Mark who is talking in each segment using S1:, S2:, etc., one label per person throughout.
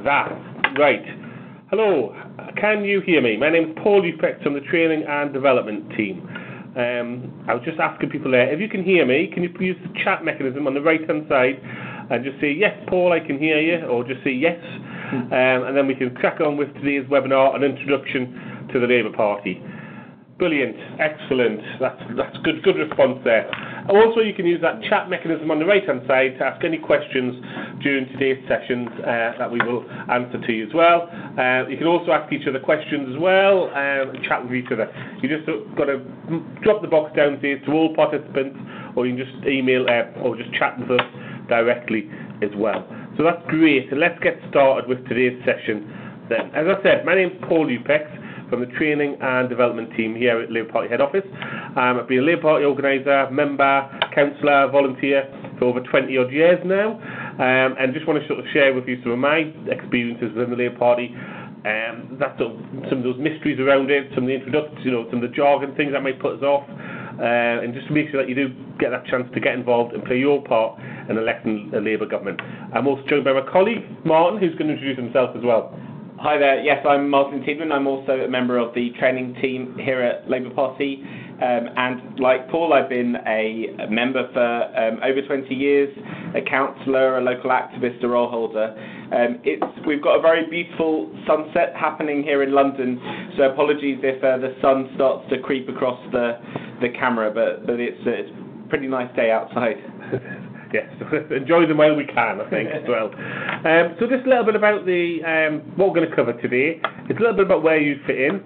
S1: Right. Hello. Can you hear me? My name is Paul Upex from the Training and Development team. I was just asking people there, if you can hear me, can you use the chat mechanism on the right-hand side and just say, yes, Paul, I can hear you, or just say yes, and then we can crack on with today's webinar, an introduction to the Labour Party. Brilliant, excellent, that's good response there. Also, you can use that chat mechanism on the right-hand side to ask any questions during today's sessions that we will answer to you as well. You can also ask each other questions as well and chat with each other. You just got to drop the box down to all participants, or you can just email or just chat with us directly as well. So that's great. So let's get started with today's session then. As I said, my name is Paul Upex from the Training and Development team here at Labour Party head office. I've been a Labour Party organiser, member, councillor, volunteer for over 20 odd years now, and just want to sort of share with you some of my experiences within the Labour Party. That's sort of some of those mysteries around it, some of the introductions, some of the jargon, things that might put us off, and just to make sure that you do get that chance to get involved and play your part in electing a Labour government. I'm also joined by my colleague Martin, who's going to introduce himself as well.
S2: Hi there, yes, I'm Martin Tiedman. I'm also a member of the training team here at Labour Party, and like Paul, I've been a member for over 20 years, a councillor, a local activist, a role holder. We've got a very beautiful sunset happening here in London, so apologies if the sun starts to creep across the camera, but it's a pretty nice day outside.
S1: Yes, enjoy them while we can, I think, as well. So just a little bit about what we're going to cover today. It's a little bit about where you fit in,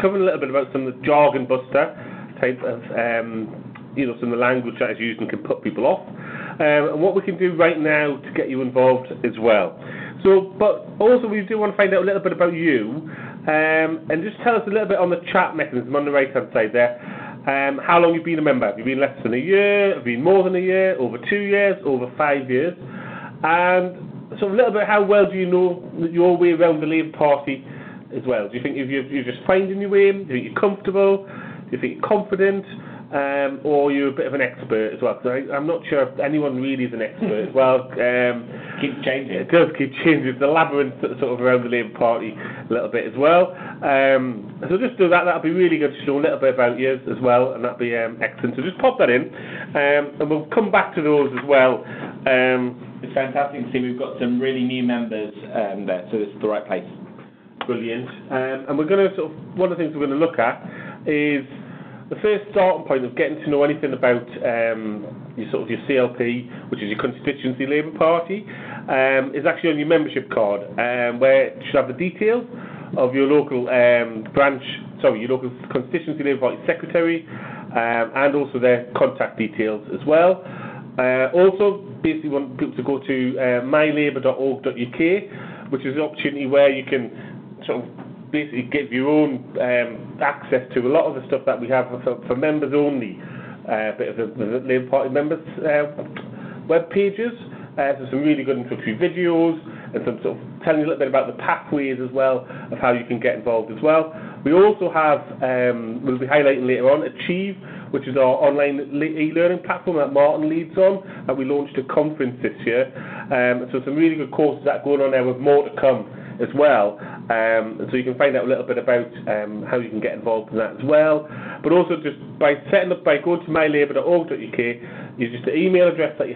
S1: covering a little bit about some of the jargon buster type of, some of the language that is used and can put people off, and what we can do right now to get you involved as well. So, but also we do want to find out a little bit about you, and just tell us a little bit on the chat mechanism on the right-hand side there. How long you've been a member? Have you been less than a year? Have you been more than a year? Over 2 years? Over 5 years? And so a little bit, how well do you know your way around the Labour Party as well? Do you think you're just finding your way? Do you think you're comfortable? Do you think you're confident? Or you're a bit of an expert as well? Because I'm not sure if anyone really is an expert as well.
S2: Keeps changing.
S1: It does keep changing. It's a labyrinth sort of around the Labour Party a little bit as well. So just do that. That'll be really good to show a little bit about you as well, and that'll be excellent. So just pop that in, and we'll come back to those as well.
S2: It's fantastic to see we've got some really new members there, so this is the right place.
S1: Brilliant. And we're going to one of the things we're going to look at is the first starting point of getting to know anything about your CLP, which is your constituency Labour Party, is actually on your membership card, where it should have the details of your local your local constituency Labour Party secretary, and also their contact details as well. Also, basically want people to go to mylabour.org.uk, which is an opportunity where you can sort of basically give your own access to a lot of the stuff that we have for members only, bit of the Labour Party members web pages. So some really good introductory videos and some sort of telling you a little bit about the pathways as well of how you can get involved as well. We also have, we'll be highlighting later on, Achieve, which is our online e-learning platform that Martin leads on, that we launched a conference this year. So some really good courses that are going on there with more to come as well. So you can find out a little bit about how you can get involved in that as well. But also just by going to mylabour.org.uk, use just the email address that you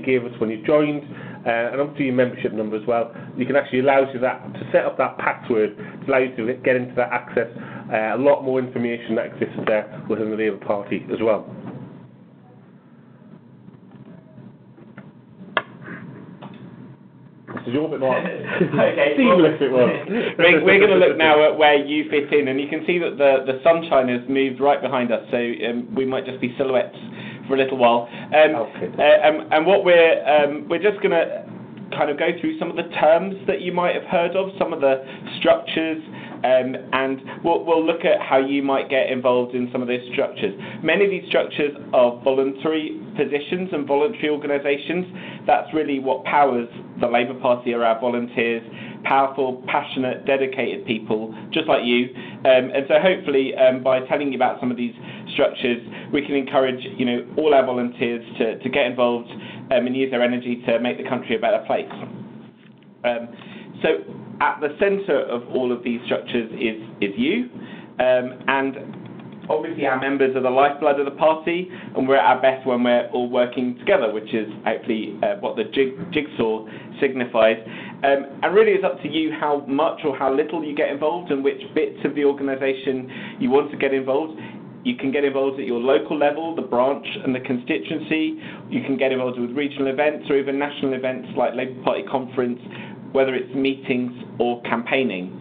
S1: gave us when you joined, and obviously your membership number as well. You can actually allow you to set up that password to allow you to get into that access. A lot more information that exists there within the Labour Party as well. This is your bit more seamless it was.
S2: We're going to look now at where you fit in, and you can see that the sunshine has moved right behind us, so we might just be silhouettes for a little while. And what we're just going to kind of go through some of the terms that you might have heard of, some of the structures, and we'll look at how you might get involved in some of those structures. Many of these structures are voluntary positions and voluntary organisations. That's really what powers the Labour Party, are our volunteers, powerful, passionate, dedicated people, just like you. And so hopefully by telling you about some of these structures, we can encourage all our volunteers to get involved and use their energy to make the country a better place. So at the centre of all of these structures is you, and obviously our members are the lifeblood of the party, and we're at our best when we're all working together, which is hopefully what the jigsaw signifies. And really it's up to you how much or how little you get involved and which bits of the organisation you want to get involved. You can get involved at your local level, the branch and the constituency. You can get involved with regional events or even national events like Labour Party conference, whether it's meetings or campaigning.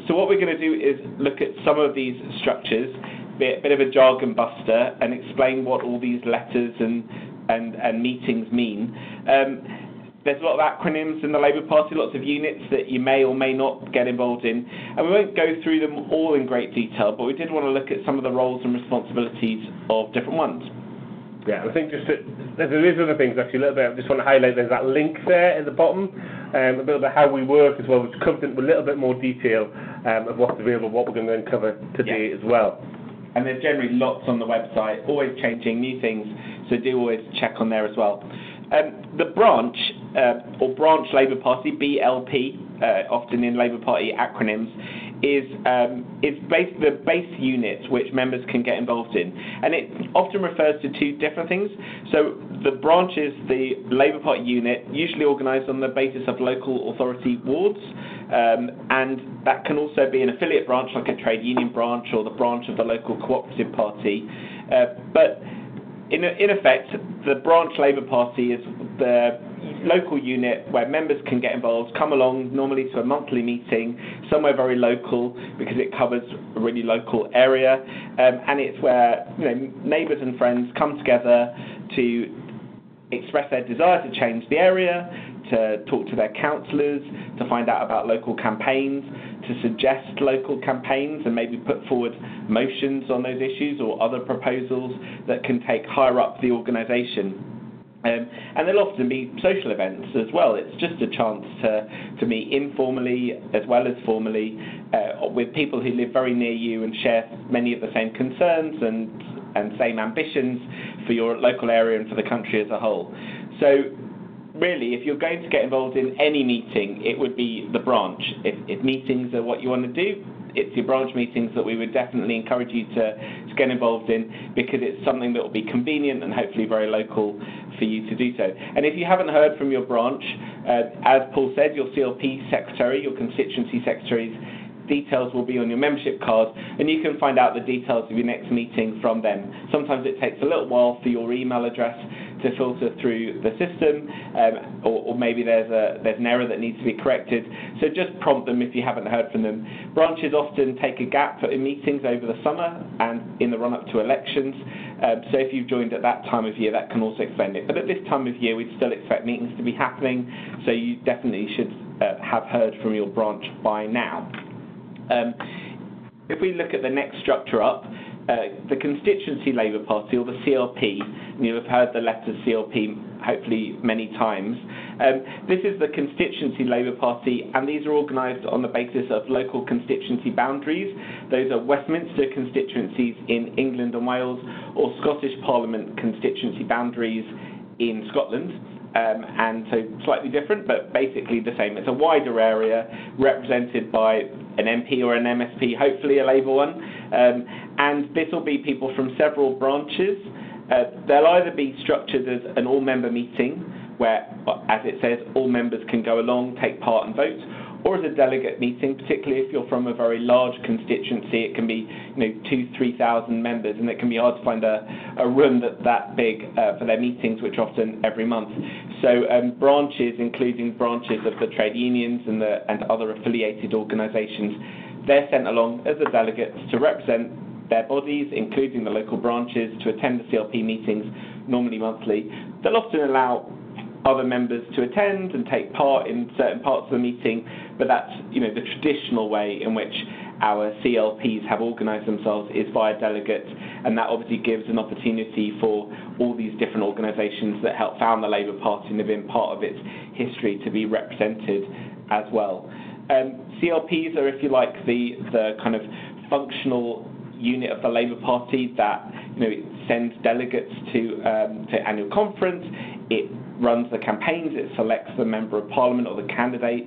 S2: So what we're going to do is look at some of these structures, a bit of a jargon buster, and explain what all these letters and meetings mean. There's a lot of acronyms in the Labour Party, lots of units that you may or may not get involved in, and we won't go through them all in great detail, but we did want to look at some of the roles and responsibilities of different ones.
S1: Yeah, I think there is other things actually, a little bit. I just want to highlight there's that link there at the bottom, a little bit how we work as well, which covers it with a little bit more detail of what's available, what we're going to uncover today as well.
S2: And there's generally lots on the website, always changing new things, so do always check on there as well. The branch, or Branch Labour Party, BLP, often in Labour Party acronyms, is the base unit which members can get involved in. And it often refers to two different things. So the branch is the Labour Party unit, usually organised on the basis of local authority wards, and that can also be an affiliate branch like a trade union branch or the branch of the local cooperative party. But in effect, the Branch Labour Party is the local unit where members can get involved, come along normally to a monthly meeting, somewhere very local because it covers a really local area, and it's where neighbours and friends come together to express their desire to change the area, to talk to their councillors, to find out about local campaigns, to suggest local campaigns and maybe put forward motions on those issues or other proposals that can take higher up the organisation. And there'll often be social events as well. It's just a chance to meet informally as well as formally with people who live very near you and share many of the same concerns and same ambitions for your local area and for the country as a whole. So really, if you're going to get involved in any meeting, it would be the branch. If meetings are what you want to do, it's your branch meetings that we would definitely encourage you to get involved in, because it's something that will be convenient and hopefully very local for you to do so. And if you haven't heard from your branch, as Paul said, your CLP secretary, your constituency secretary's details will be on your membership card, and you can find out the details of your next meeting from them. Sometimes it takes a little while for your email address to filter through the system, or maybe there's an error that needs to be corrected. So just prompt them if you haven't heard from them. Branches often take a gap in meetings over the summer and in the run-up to elections. So if you've joined at that time of year, that can also explain it. But at this time of year, we'd still expect meetings to be happening, so you definitely should have heard from your branch by now. If we look at the next structure up, the Constituency Labour Party, or the CLP, and you'll have heard the letter CLP hopefully many times. This is the Constituency Labour Party, and these are organised on the basis of local constituency boundaries. Those are Westminster constituencies in England and Wales, or Scottish Parliament constituency boundaries in Scotland. And so slightly different, but basically the same. It's a wider area represented by an MP or an MSP, hopefully a Labour one, and this will be people from several branches. They'll either be structured as an all-member meeting, where, as it says, all members can go along, take part and vote, or as a delegate meeting, particularly if you're from a very large constituency. It can be 2,000-3,000 members, and it can be hard to find a room that big for their meetings, which are often every month. So branches, including branches of the trade unions and other affiliated organisations, they're sent along as the delegates to represent their bodies, including the local branches, to attend the CLP meetings, normally monthly. They'll often allow other members to attend and take part in certain parts of the meeting, but that's the traditional way in which our CLPs have organised themselves is via delegates, and that obviously gives an opportunity for all these different organisations that help found the Labour Party and have been part of its history to be represented as well. CLPs are, if you like, the kind of functional unit of the Labour Party that it sends delegates to annual conference. It runs the campaigns. It selects the member of Parliament or the candidate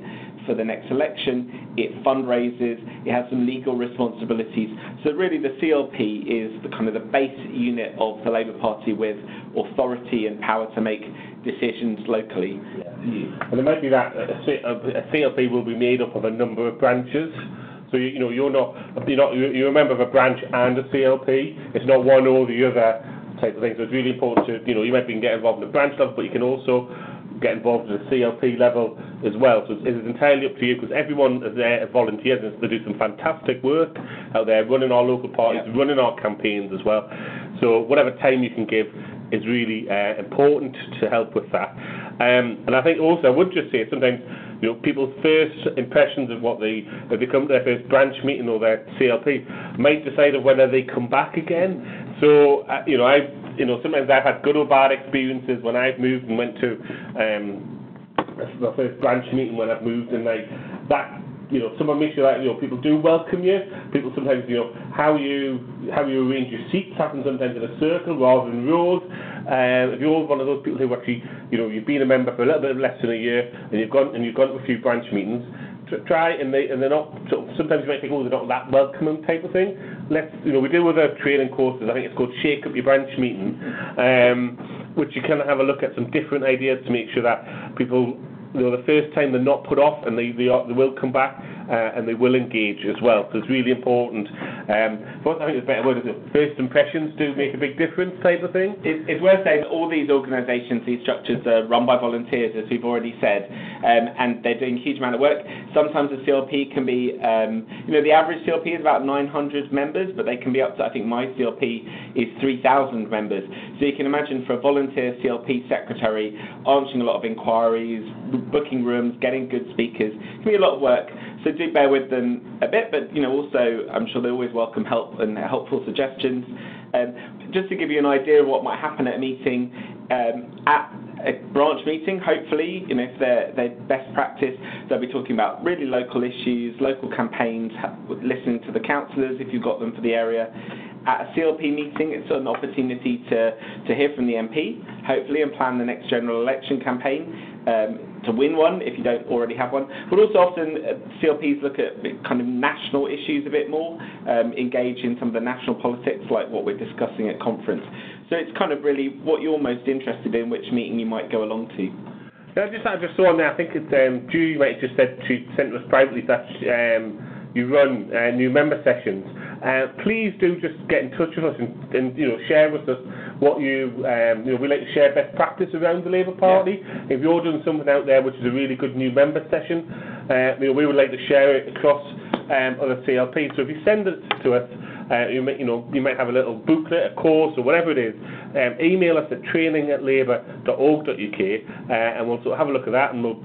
S2: for the next election, it fundraises, it has some legal responsibilities. So really the CLP is the kind of the base unit of the Labour Party with authority and power to make decisions locally.
S1: And it might be that a CLP will be made up of a number of branches. So you're a member of a branch and a CLP. It's not one or the other type of thing. So it's really important to you might be get involved in the branch level, but you can also get involved at the CLP level as well. So it is entirely up to you, because everyone is there as volunteers, and they do some fantastic work out there running our local parties, running our campaigns as well. So whatever time you can give is really important to help with that. And I think also I would just say sometimes people's first impressions of if they come to their first branch meeting or their CLP might decide on whether they come back again. So sometimes I've had good or bad experiences when I've moved and went to my first branch meeting when I've moved, and someone makes sure that people do welcome you. People sometimes how you arrange your seats happens sometimes in a circle rather than rows. If you're one of those people who actually you've been a member for a little bit less than a year and you've gone to a few branch meetings, try and they're not sometimes you might think, they're not that welcoming type of thing. We do other training courses. I think it's called Shake Up Your Branch Meeting, which you can have a look at some different ideas to make sure that people the first time they're not put off, and they will come back and they will engage as well. So it's really important. But I think it's a better word, first impressions do make a big difference type of thing.
S2: It's worth saying that all these organisations, these structures are run by volunteers, as we've already said, and they're doing a huge amount of work. Sometimes the CLP can be, the average CLP is about 900 members, but they can be up to, I think my CLP is 3,000 members. So you can imagine for a volunteer CLP secretary, answering a lot of inquiries, booking rooms, getting good speakers, it can be a lot of work. So do bear with them a bit, but also I'm sure they always welcome help and helpful suggestions. Just to give you an idea of what might happen at a meeting, at a branch meeting, hopefully, if they're best practice, they'll be talking about really local issues, local campaigns, listening to the councillors if you've got them for the area. At a CLP meeting, it's an opportunity to hear from the MP, hopefully, and plan the next general election campaign. To win one if you don't already have one, but also often CLPs look at kind of national issues a bit more, engage in some of the national politics like what we're discussing at conference. So it's kind of really what you're most interested in, which meeting you might go along to.
S1: I just saw on there, I think it's Julie might have just said she sent us privately that you run new member sessions. Please do just get in touch with us and share with us what we like to share best practice around the Labour Party. Yeah. If you're doing something out there which is a really good new member session, we would like to share it across other CLPs. So if you send it to us, you might have a little booklet, a course, or whatever it is. Email us at training@labour.org.uk, and we'll sort of have a look at that, and we'll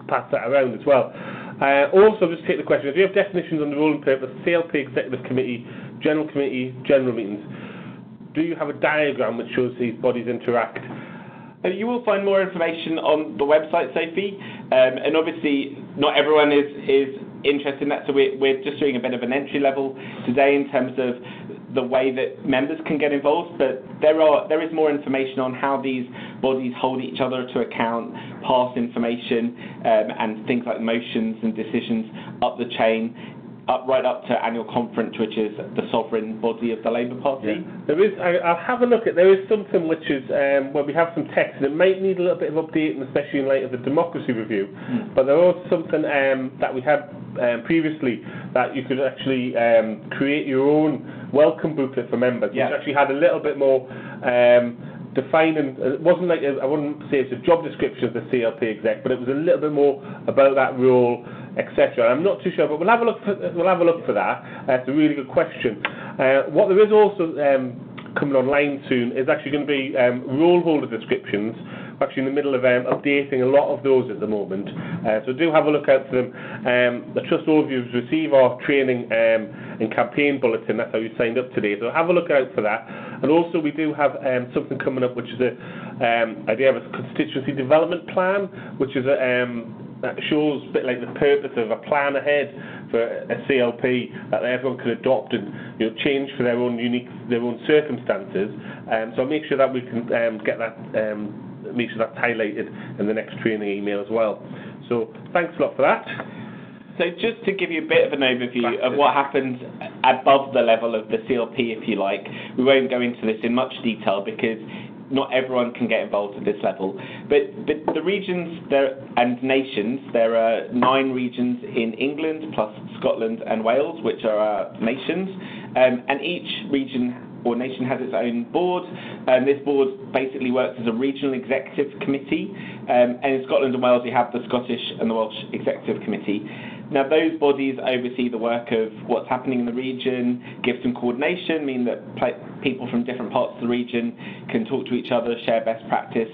S1: pass that around as well. Also, just take the question, if you have definitions on the role and purpose, CLP Executive Committee, General Meetings, do you have a diagram which shows these bodies interact?
S2: You will find more information on the website, Sophie, and obviously not everyone is interested in that, so we're just doing a bit of an entry level today in terms of the way that members can get involved, but there is more information on how these bodies hold each other to account, pass information, and things like motions and decisions up the chain, right up to annual conference, which is the sovereign body of the Labour Party.
S1: Yeah. There is. I'll have a look at. There is something which is where we have some text, and it might need a little bit of updating, especially in light of the democracy review. But there was something that we had previously that you could actually create your own welcome booklet for members, which actually had a little bit more defining. It wasn't like I wouldn't say it's a job description of the CLP exec, but it was a little bit more about that role, etc. I'm not too sure, but we'll have a look for that. It's a really good question. What there is also coming online soon is actually going to be role holder descriptions. We're actually in the middle of updating a lot of those at the moment, so do have a look out for them. I trust all of you receive our training and campaign bulletin. That's how you signed up today, so have a look out for that. And also we do have something coming up, which is the idea of a constituency development plan, which is that shows a bit like the purpose of a plan ahead for a CLP that everyone can adopt and change for their own circumstances. So I'll make sure that we can get that. Make sure that's highlighted in the next training email as well. So thanks a lot for that.
S2: So just to give you a bit of an overview of what happens above the level of the CLP, if you like, we won't go into this in much detail because not everyone can get involved at this level. But the regions and nations, there are 9 regions in England plus Scotland and Wales, which are our nations, and each region or nation has its own board, and this board basically works as a regional executive committee, and in Scotland and Wales you have the Scottish and the Welsh Executive Committee. Now those bodies oversee the work of what's happening in the region, give some coordination, mean that people from different parts of the region can talk to each other, share best practice,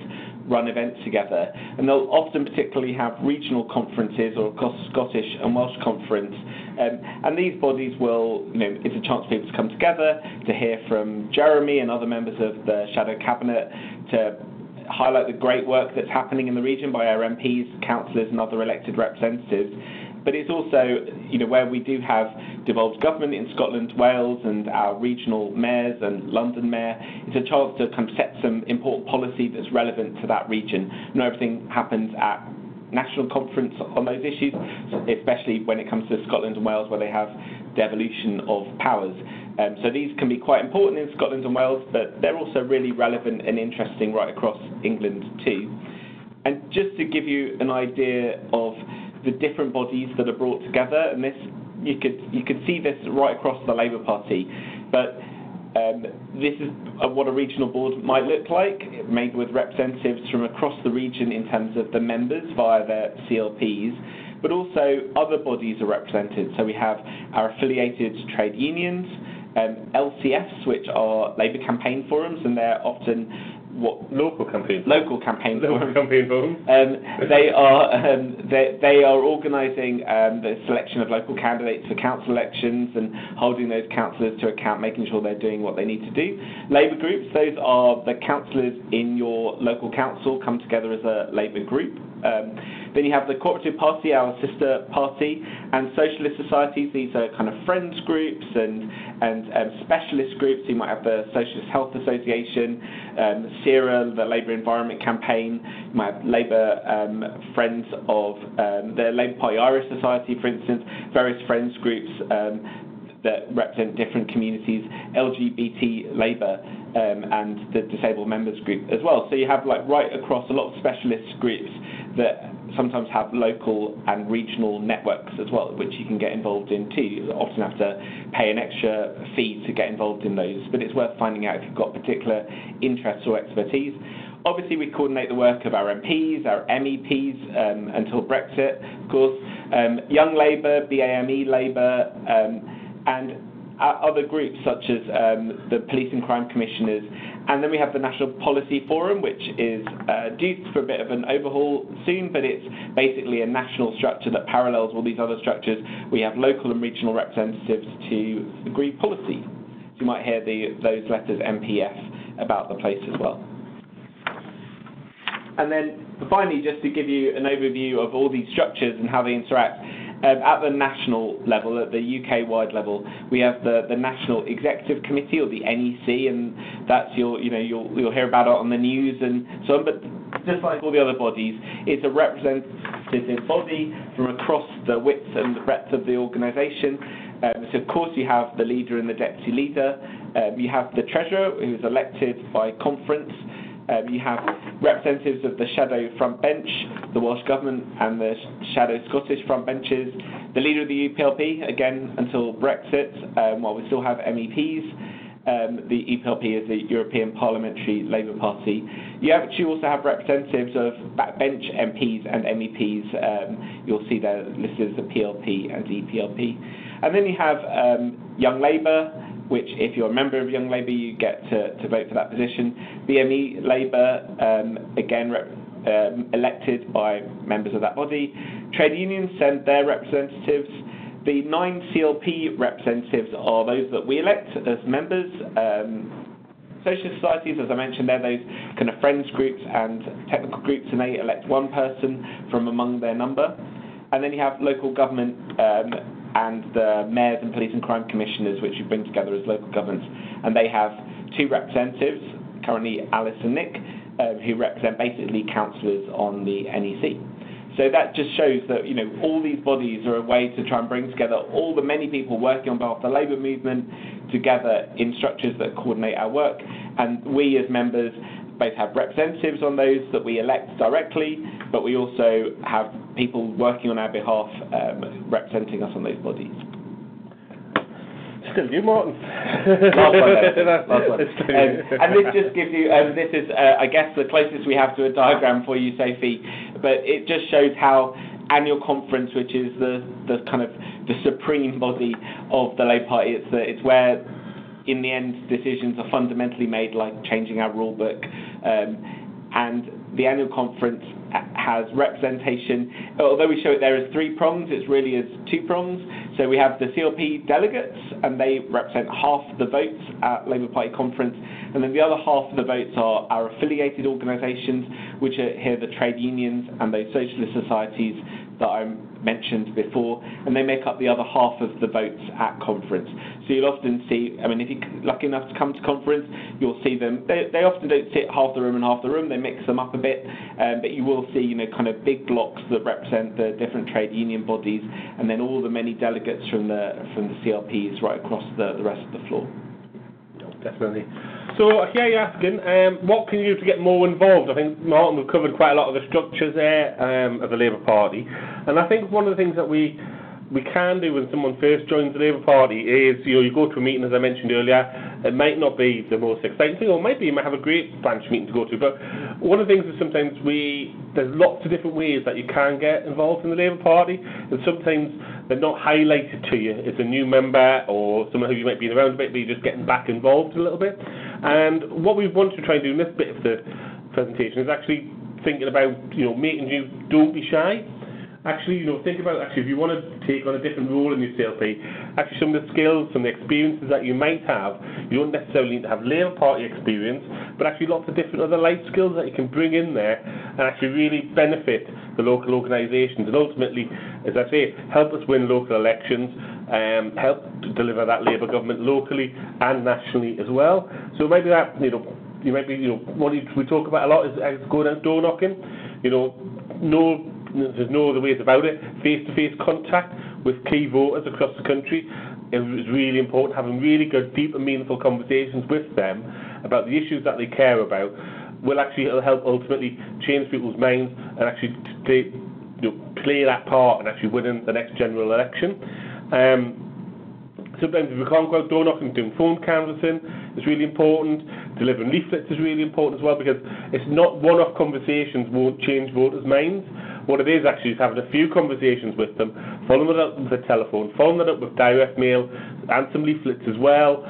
S2: run events together. And they'll often particularly have regional conferences or a Scottish and Welsh conference. And these bodies will, it's a chance for people to come together, to hear from Jeremy and other members of the Shadow Cabinet, to highlight the great work that's happening in the region by our MPs, councillors and other elected representatives. But it's also, where we do have devolved government in Scotland, Wales, and our regional mayors and London mayor, it's a chance to kind of set some important policy that's relevant to that region. Not everything happens at national conference on those issues, especially when it comes to Scotland and Wales, where they have devolution of powers. So these can be quite important in Scotland and Wales, but they're also really relevant and interesting right across England too. And just to give you an idea of the different bodies that are brought together, and this you could see this right across the Labour Party, but this is what a regional board might look like, made with representatives from across the region in terms of the members via their CLPs, but also other bodies are represented. So we have our affiliated trade unions, LCFs, which are Labour campaign forums, and they're often
S1: local campaign
S2: forums. They are organising the selection of local candidates for council elections and holding those councillors to account, making sure they're doing what they need to do. Labour groups, those are the councillors in your local council come together as a Labour group. Then you have the Cooperative Party, our sister party, and socialist societies. These are kind of friends groups and specialist groups. You might have the Socialist Health Association, CERA, the Labour Environment Campaign. You might have Labour Friends of the Labour Party Irish Society, for instance, various friends groups that represent different communities, LGBT Labour, and the Disabled Members Group as well. So you have right across a lot of specialist groups that sometimes have local and regional networks as well, which you can get involved in too. You often have to pay an extra fee to get involved in those, but it's worth finding out if you've got particular interests or expertise. Obviously, we coordinate the work of our MPs, our MEPs, until Brexit, of course, Young Labour, BAME Labour, and other groups such as the Police and Crime Commissioners. And then we have the National Policy Forum, which is due for a bit of an overhaul soon, but it's basically a national structure that parallels all these other structures. We have local and regional representatives to agree policy. So you might hear those letters MPF about the place as well. And then finally, just to give you an overview of all these structures and how they interact, at the national level, at the UK-wide level, we have the National Executive Committee, or the NEC, and that's you'll hear about it on the news and so on. But just like all the other bodies, it's a representative body from across the width and the breadth of the organisation. So of course you have the leader and the deputy leader. You have the treasurer, who is elected by conference. You have representatives of the Shadow Front Bench, the Welsh Government, and the Shadow Scottish Front Benches. The leader of the UPLP, again, until Brexit, while we still have MEPs. The UPLP is the European Parliamentary Labour Party. You actually also have representatives of backbench MPs and MEPs. You'll see they're listed as the PLP and EPLP. And then you have Young Labour, which if you're a member of Young Labour, you get to vote for that position. BME Labour, again, elected by members of that body. Trade unions send their representatives. The 9 CLP representatives are those that we elect as members. Social societies, as I mentioned, they're those kind of friends groups and technical groups, and they elect one person from among their number. And then you have local government and the mayors and police and crime commissioners, which we bring together as local governments, and they have 2 representatives, currently Alice and Nick, who represent basically councillors on the NEC. So that just shows that, all these bodies are a way to try and bring together all the many people working on behalf of the Labour movement together in structures that coordinate our work. And we as members both have representatives on those that we elect directly, but we also have people working on our behalf representing us on those bodies.
S1: Still you, Martin.
S2: Last one. And this just gives you, this is, I guess, the closest we have to a diagram for you, Sophie, but it just shows how annual conference, which is the kind of the supreme body of the Labour Party, it's where, in the end, decisions are fundamentally made, like changing our rule book, and the annual conference has representation. Although we show it there as 3 prongs, it really is 2 prongs. So we have the CLP delegates, and they represent half the votes at Labour Party conference, and then the other half of the votes are our affiliated organisations, which are here the trade unions and those socialist societies that I mentioned before, and they make up the other half of the votes at conference. So you'll often see, if you're lucky enough to come to conference, you'll see them. They often don't sit half the room and half the room, they mix them up a bit, but you will see, kind of big blocks that represent the different trade union bodies, and then all the many delegates from the CLPs right across the rest of the floor.
S1: Definitely. So here you're asking, what can you do to get more involved? I think, Martin, we've covered quite a lot of the structures there of the Labour Party, and I think one of the things that we can do when someone first joins the Labour Party is, you go to a meeting, as I mentioned earlier, it might not be the most exciting thing, or maybe you might have a great branch meeting to go to, but one of the things is sometimes there's lots of different ways that you can get involved in the Labour Party, and sometimes they're not highlighted to you as a new member or someone who you might be around a bit, but you're just getting back involved a little bit. And what we want to try and do in this bit of the presentation is actually thinking about, making you don't be shy. Actually, think about if you want to take on a different role in your CLP, actually some of the skills, some of the experiences that you might have, you don't necessarily need to have Labour Party experience, but actually lots of different other life skills that you can bring in there and actually really benefit the local organisations and ultimately, as I say, help us win local elections, help to deliver that Labour government locally and nationally as well. So maybe that, you might be, what we talk about a lot is going out door knocking, there's no other ways about it. Face-to-face contact with key voters across the country is really important. Having really good, deep and meaningful conversations with them about the issues that they care about will actually help ultimately change people's minds and actually play that part and actually winning the next general election. Sometimes if we can't go out door knocking, doing phone canvassing is really important. Delivering leaflets is really important as well, because it's not one-off conversations won't change voters' minds. What it is actually is having a few conversations with them, following it up with a telephone, following it up with direct mail, and some leaflets as well.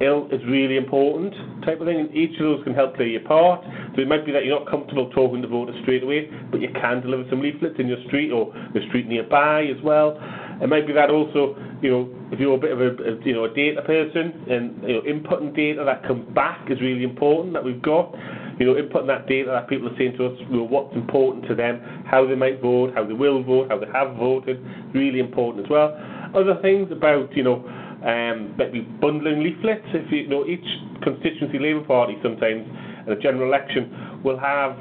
S1: Is really important type of thing, and each of those can help play your part. So it might be that you're not comfortable talking to voters straight away, but you can deliver some leaflets in your street or the street nearby as well. It might be that also, if you're a bit of a data person, and inputting data that comes back is really important that we've got. Inputting that data that people are saying to us, what's important to them, how they might vote, how they will vote, how they have voted, really important as well. Other things about, maybe bundling leaflets. If each constituency Labour Party sometimes in a general election will have,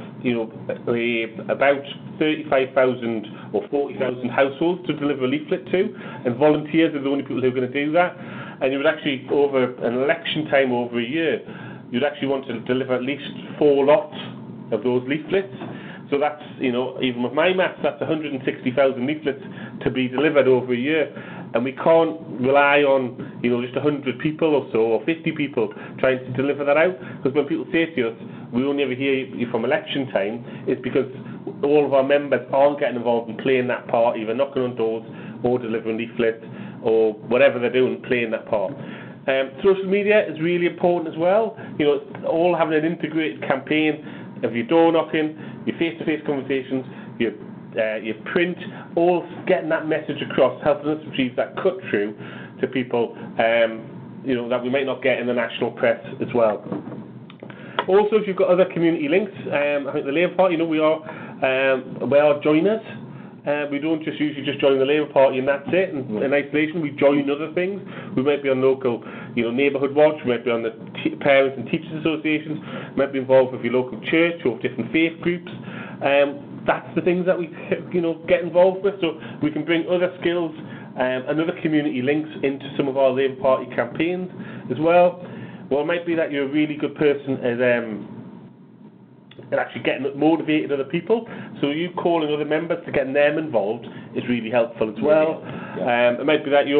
S1: about 35,000 or 40,000 households to deliver a leaflet to, and volunteers are the only people who are going to do that. And you would actually, over an election time over a year, you'd actually want to deliver at least 4 lots of those leaflets. So that's, even with my maths, that's 160,000 leaflets to be delivered over a year. And we can't rely on, just 100 people or so, or 50 people trying to deliver that out. Because when people say to us, we only ever hear you from election time, it's because all of our members aren't getting involved in playing that part, either knocking on doors or delivering leaflets or whatever they're doing, playing that part. Social media is really important as well. All having an integrated campaign of your door knocking, your face-to-face conversations, your print, all getting that message across, helping us achieve that cut through to people, that we might not get in the national press as well. Also, if you've got other community links, I think the Labour Party, we are joiners. We don't usually just join the Labour Party and that's it, in isolation. We join other things. We might be on local, neighbourhood watch, we might be on the parents and teachers associations, we might be involved with your local church or different faith groups. that's the things that we get involved with. So we can bring other skills and other community links into some of our Labour Party campaigns as well. Well, it might be that you're a really good person at actually getting motivated other people. So you calling other members to getting them involved is really helpful as well. It might be that you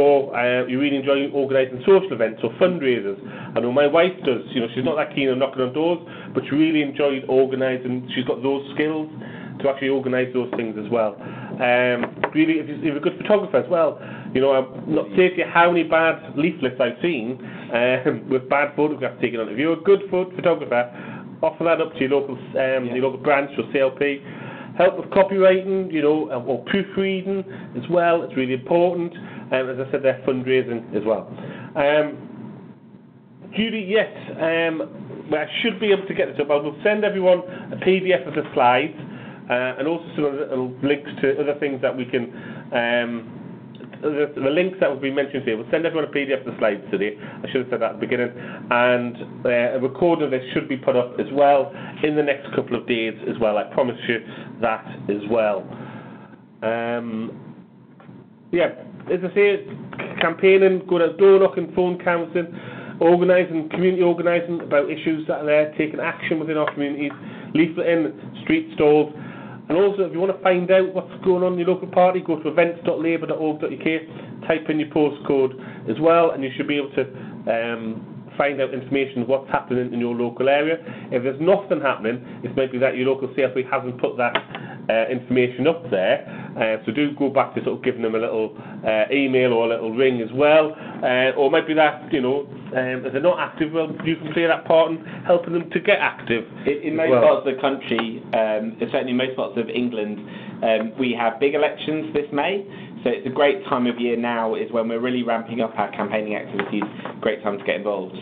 S1: really enjoy organising social events or fundraisers. I know my wife does. She's not that keen on knocking on doors, but she really enjoys organising. She's got those skills to actually organise those things as well. Really, if you're a good photographer as well, I'm not saying to you how many bad leaflets I've seen with bad photographs taken on. If you're a good photographer, offer that up to your local branch or CLP. Help with copywriting, or proofreading as well. It's really important. As I said, they're fundraising as well. Judy, yes, I should be able to get this up. I will send everyone a PDF of the slides and also some little links to other things that we can. The links that will be mentioned here. We'll send everyone a PDF of the slides today. I should have said that at the beginning. And a recording of this should be put up as well in the next couple of days as well. I promise you that as well. As I say, campaigning, going out door knocking, phone canvassing, community organising about issues that are there, taking action within our communities, leafleting, street stalls. And also, if you want to find out what's going on in your local party, go to events.labour.org.uk, type in your postcode as well, and you should be able to find out information of what's happening in your local area. If there's nothing happening, it might be that your local CLP hasn't put that information up there. So do go back to sort of giving them a little email or a little ring as well. Or it might be that, if they're not active, well, you can play that part in helping them to get active.
S2: In most parts of the country, certainly in most parts of England, we have big elections this May. So it's a great time of year now is when we're really ramping up our campaigning activities. Great time to get involved.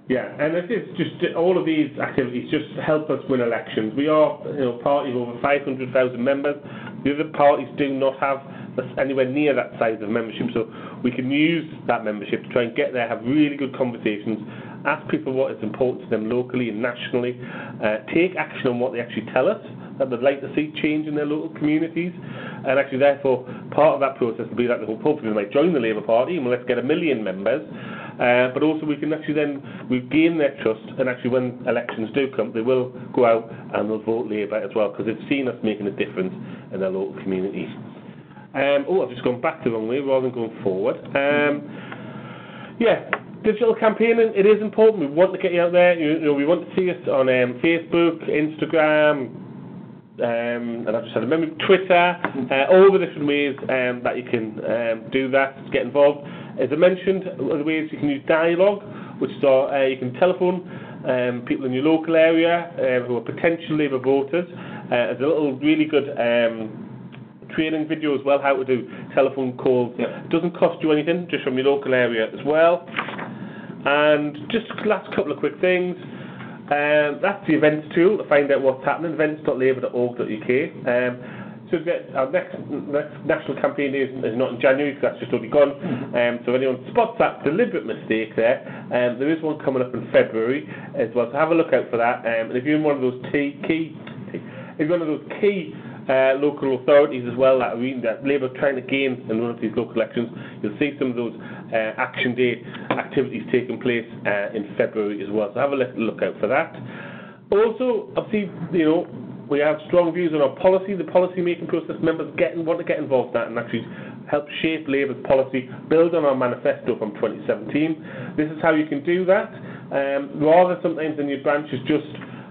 S1: Yeah, and it is just all of these activities just help us win elections. We are a party of over 500,000 members. The other parties do not have anywhere near that size of membership, so we can use that membership to try and get there, have really good conversations, ask people what is important to them locally and nationally, take action on what they actually tell us that they'd like to see change in their local communities, and actually therefore part of that process will be that hopefully they might join the Labour Party and let's get 1 million members, but also we can actually then we gain their trust, and actually when elections do come they will go out and they'll vote Labour as well because they've seen us making a difference in their local communities. I've just gone back the wrong way rather than going forward. Digital campaigning, it is important. We want to get you out there. We want to see us on Facebook, Instagram, and I've just had a memory, Twitter, all the different ways that you can do that to get involved. As I mentioned, other ways you can use dialogue, which is you can telephone people in your local area who are potential Labour voters. There's a little really good training video as well, how to do telephone calls. It doesn't cost you anything, just from your local area as well. And just last couple of quick things. That's the events tool to find out what's happening, events.labour.org.uk. So our next national campaign is not in January because that's just already gone. So if anyone spots that deliberate mistake there is one coming up in February as well. So have a look out for that. And if you're in one of those key local authorities as well that Labour are trying to gain in one of these local elections, you'll see some of those Action Day activities taking place in February as well. So have a look out for that. Also, obviously, we have strong views on our policy, the policy making process. Members want to get involved in that and actually help shape Labour's policy, build on our manifesto from 2017. This is how you can do that. Rather sometimes in your branches just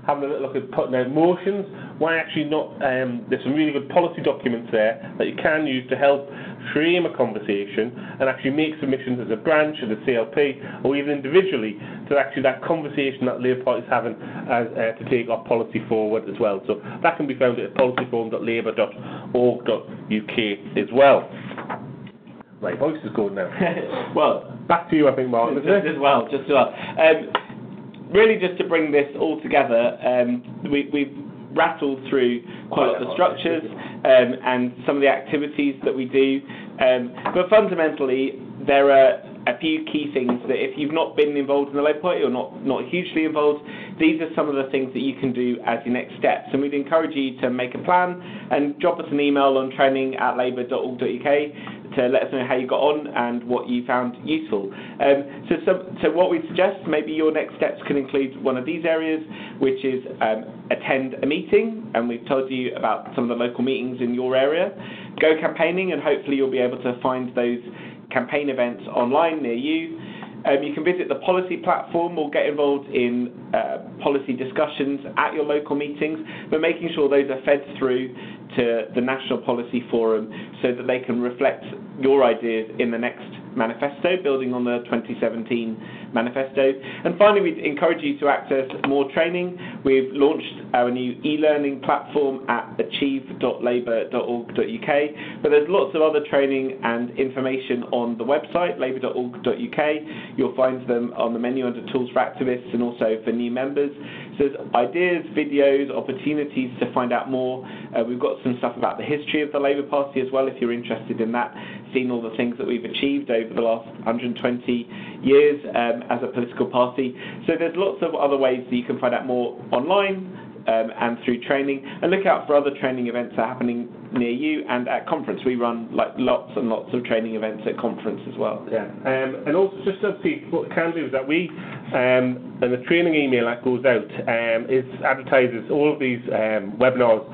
S1: having a little look at putting out motions, why actually not? There's some really good policy documents there that you can use to help frame a conversation and actually make submissions as a branch, as a CLP, or even individually to actually that conversation that Labour Party is having to take our policy forward as well. So that can be found at policyforum.labour.org.uk as well. My voice is going now.
S2: Well,
S1: back to you, I think, Martin.
S2: Just as well. Really, just to bring this all together, we've rattled through quite a lot of the structures and some of the activities that we do, but fundamentally there are a few key things that if you've not been involved in the Labour Party or not hugely involved, these are some of the things that you can do as your next steps. And we'd encourage you to make a plan and drop us an email on training@labour.org.uk to let us know how you got on and what you found useful. So what we suggest, maybe your next steps can include one of these areas, which is attend a meeting, and we've told you about some of the local meetings in your area. Go campaigning, and hopefully you'll be able to find those campaign events online near you. You can visit the policy platform or get involved in policy discussions at your local meetings, but making sure those are fed through to the National Policy Forum so that they can reflect your ideas in the next manifesto, building on the 2017 manifesto. And finally, we'd encourage you to access more training. We've launched our new e-learning platform at achieve.labour.org.uk, but there's lots of other training and information on the website, labour.org.uk. You'll find them on the menu under Tools for Activists and also for new members. So there's ideas, videos, opportunities to find out more. We've got some stuff about the history of the Labour Party as well, if you're interested in that, seeing all the things that we've achieved over the last 120 years as a political party. So there's lots of other ways that you can find out more online and through training, and look out for other training events that are happening near you and at conference. We run lots and lots of training events at conference as well.
S1: Yeah, and also just to see what we can do is that we and the training email that goes out is advertises all of these webinars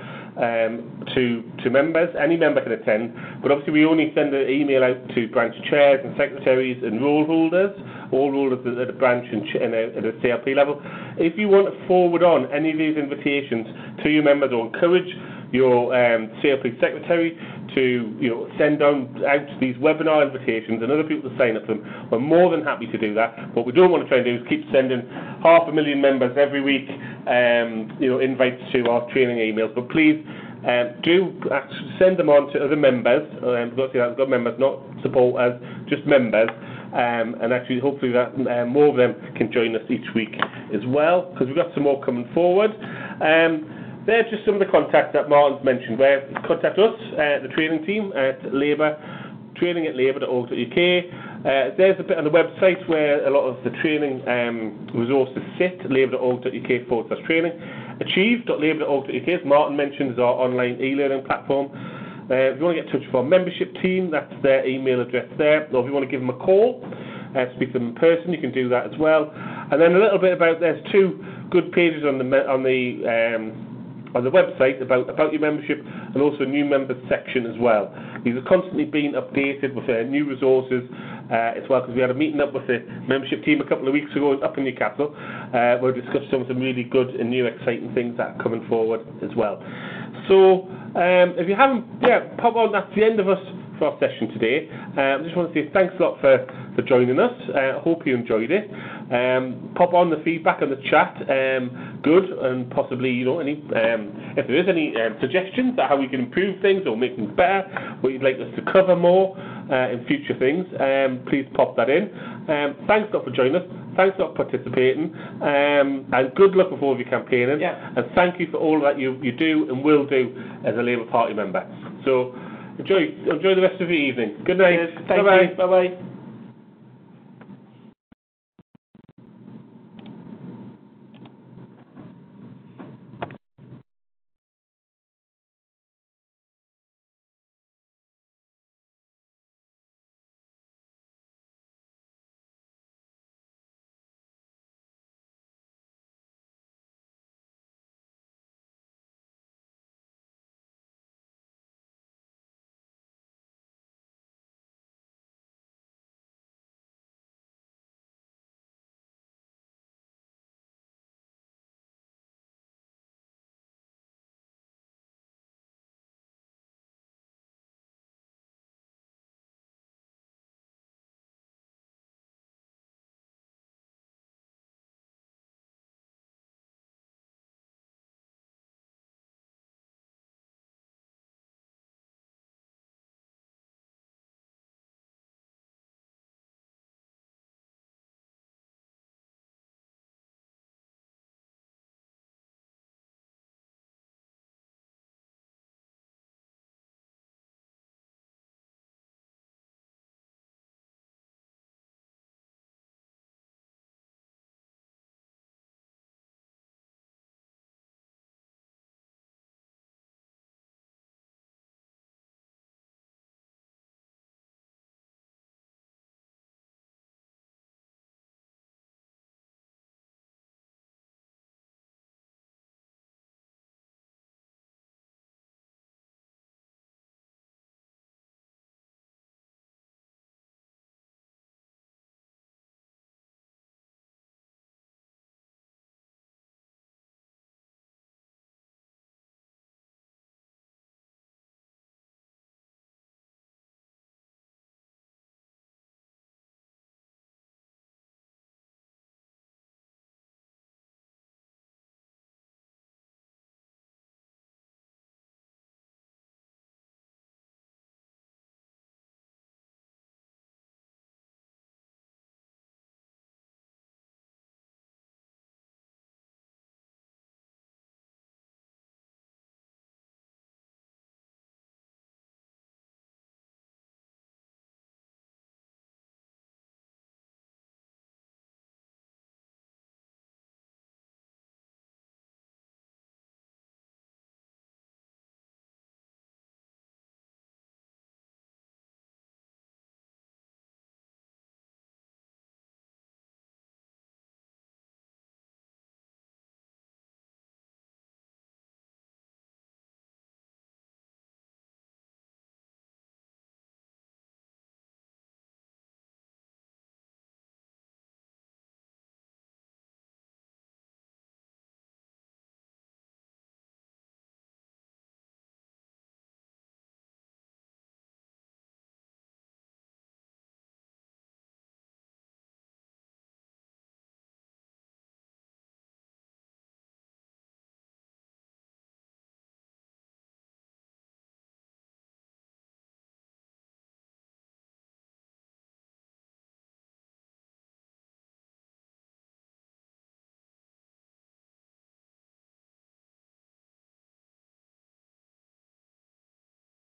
S1: to members. Any member can attend, but obviously we only send an email out to branch chairs and secretaries and role holders, all rollers at a branch and at a CLP level. If you want to forward on any of these invitations to your members or encourage your CLP secretary to send out these webinar invitations and other people to sign up to them, we're more than happy to do that. What we don't want to try and do is keep sending 500,000 members every week invites to our training emails, but please do send them on to other members. We've got to say that we've got members, not supporters, just members. And actually, hopefully, that more of them can join us each week as well, because we've got some more coming forward. They're just some of the contacts that Martin's mentioned. Where contact us, the training team at Labour, training@labour.org.uk. There's a bit on the website where a lot of the training resources sit, labour.org.uk/training. Achieve.labour.org.uk, as Martin mentioned, is our online e-learning platform. If you want to get in touch with our membership team, that's their email address there. Or if you want to give them a call, speak to them in person, you can do that as well. And then a little bit about, there's two good pages on the website about your membership, and also a new members section as well. These are constantly being updated with new resources as well, because we had a meeting up with the membership team a couple of weeks ago up in Newcastle where we discussed some really good and new exciting things that are coming forward as well. So if you haven't, pop on. That's the end of us for our session today. I just want to say thanks a lot for joining us. I hope you enjoyed it. Pop on the feedback on the chat, good, and possibly any if there is any suggestions on how we can improve things or make things better, what you'd like us to cover more in future things, please pop that in. Thanks a lot for joining us. Thanks a lot for participating, and good luck with all of your campaigning.
S2: Yeah.
S1: And thank you for all that you do and will do as a Labour Party member. So enjoy the rest of your evening. Good night.
S2: Bye bye.